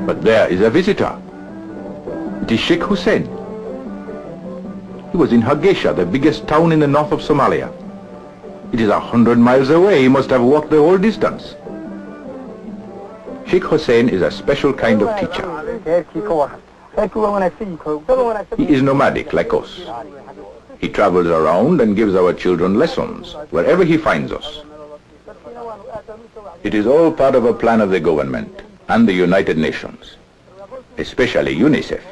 But there is a visitor. It is Sheikh Hussein. He was in Hargeisa, the biggest town in the north of Somalia. It is 100 miles away. He must have walked the whole distance. Sheikh Hussein is a special kind of teacher. He is nomadic like us. He travels around and gives our children lessons wherever he finds us. It is all part of a plan of the government and the United Nations, especially UNICEF.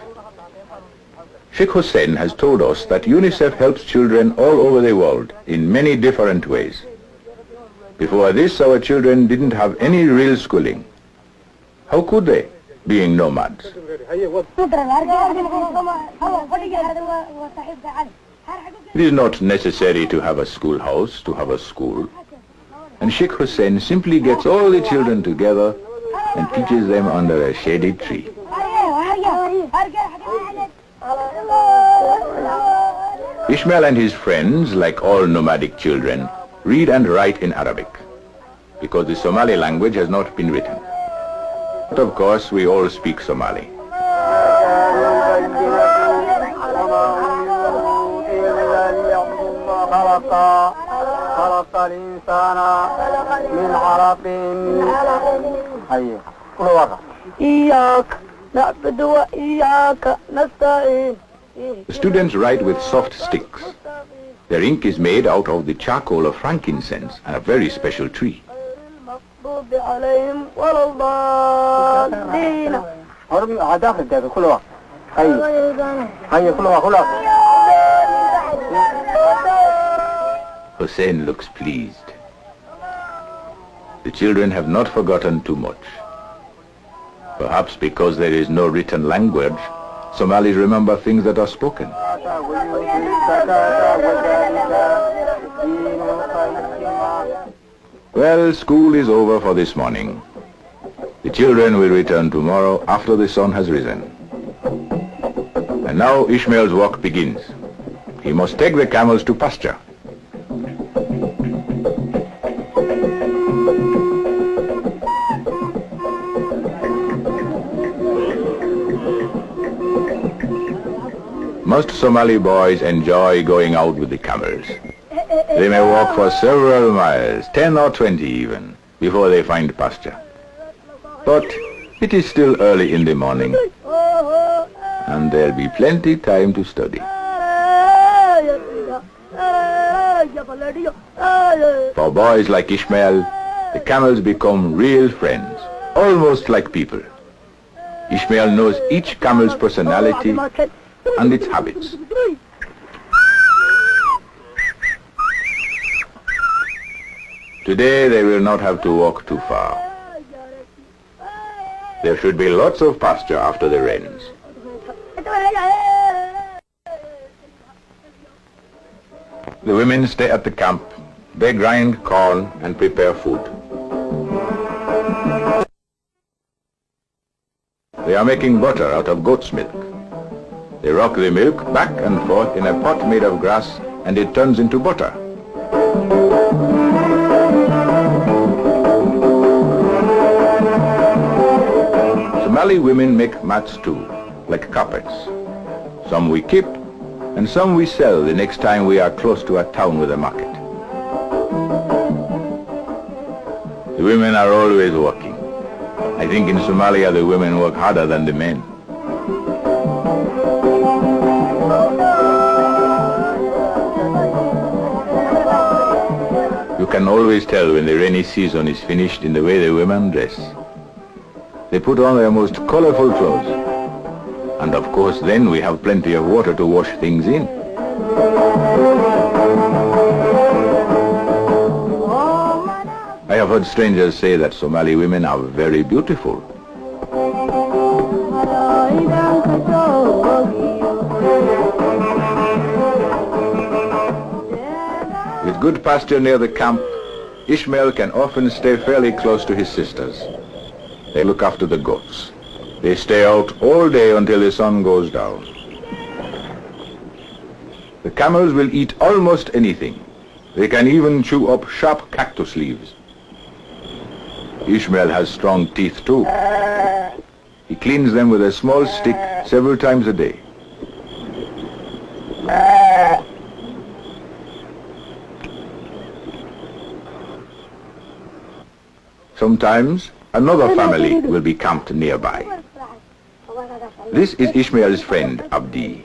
Sheikh Hussein has told us that UNICEF helps children all over the world in many different ways. Before this, our children didn't have any real schooling. How could they, being nomads? It is not necessary to have a schoolhouse to have a school. And Sheikh Hussein simply gets all the children together and teaches them under a shady tree. Ishmael and his friends, like all nomadic children, read and write in Arabic, because the Somali language has not been written. But of course, we all speak Somali. The students write with soft sticks. Their ink is made out of the charcoal of frankincense, a very special tree. Hussein looks pleased. The children have not forgotten too much. Perhaps because there is no written language, Somalis remember things that are spoken. Well, school is over for this morning. The children will return tomorrow after the sun has risen. And now Ishmael's work begins. He must take the camels to pasture. Most Somali boys enjoy going out with the camels. They may walk for several miles, 10 or 20 even, before they find pasture. But it is still early in the morning, and there'll be plenty time to study. For boys like Ishmael, the camels become real friends, almost like people. Ishmael knows each camel's personality and its habits. Today they will not have to walk too far. There should be lots of pasture after the rains. The women stay at the camp. They grind corn and prepare food. They are making butter out of goat's milk. They rock the milk back and forth in a pot made of grass, and it turns into butter. Somali women make mats too, like carpets. Some we keep, and some we sell the next time we are close to a town with a market. The women are always working. I think in Somalia the women work harder than the men. You can always tell when the rainy season is finished in the way the women dress. They put on their most colorful clothes. And of course then we have plenty of water to wash things in. I have heard strangers say that Somali women are very beautiful. With good pasture near the camp, Ishmael can often stay fairly close to his sisters. They look after the goats. They stay out all day until the sun goes down. The camels will eat almost anything. They can even chew up sharp cactus leaves. Ishmael has strong teeth too. He cleans them with a small stick several times a day. Sometimes another family will be camped nearby. This is Ishmael's friend, Abdi.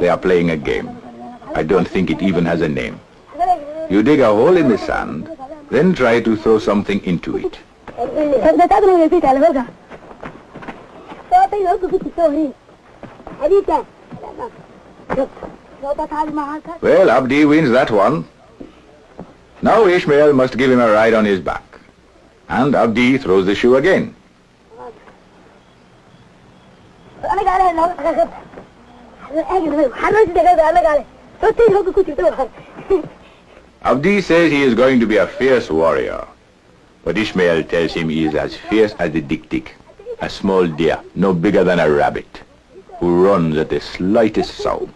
They are playing a game. I don't think it even has a name. You dig a hole in the sand, then try to throw something into it. Well, Abdi wins that one. Now Ishmael must give him a ride on his back. And Abdi throws the shoe again. Abdi says he is going to be a fierce warrior. But Ishmael tells him he is as fierce as the dik-dik, a small deer, no bigger than a rabbit, who runs at the slightest sound.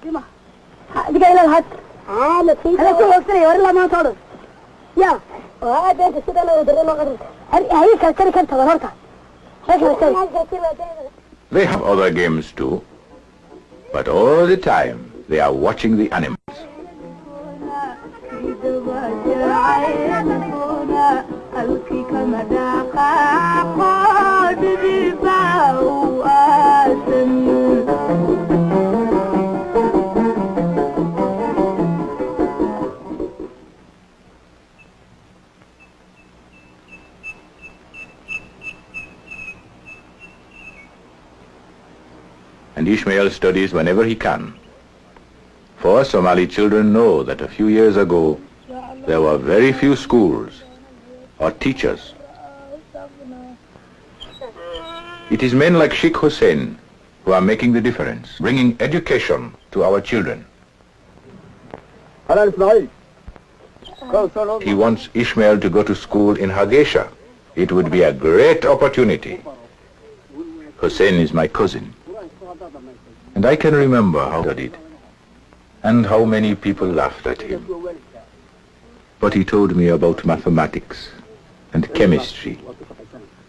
They have other games too, but all the time they are watching the animals. And Ishmael studies whenever he can. For Somali children know that a few years ago there were very few schools or teachers. It is men like Sheikh Hussein who are making the difference, bringing education to our children. He wants Ishmael to go to school in Hargeisa. It would be a great opportunity. Hussein is my cousin. And I can remember how he studied, and how many people laughed at him. But he told me about mathematics and chemistry.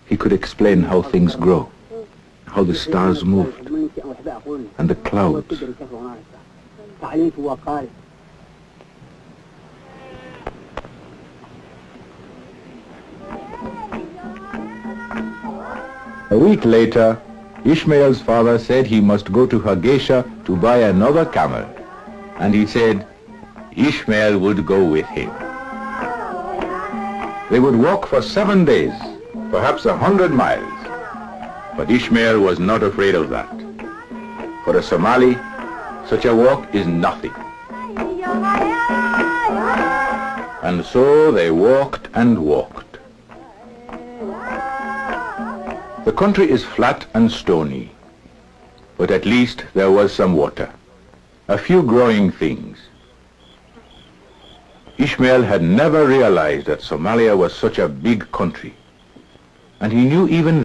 He could explain how things grow, how the stars moved, and the clouds. A week later, Ishmael's father said he must go to Hargeisa to buy another camel, and he said Ishmael would go with him. They would walk for 7 days, perhaps 100 miles, but Ishmael was not afraid of that. For a Somali, such a walk is nothing. And so they walked and walked. The country is flat and stony, but at least there was some water, a few growing things. Ishmael had never realized that Somalia was such a big country, and he knew even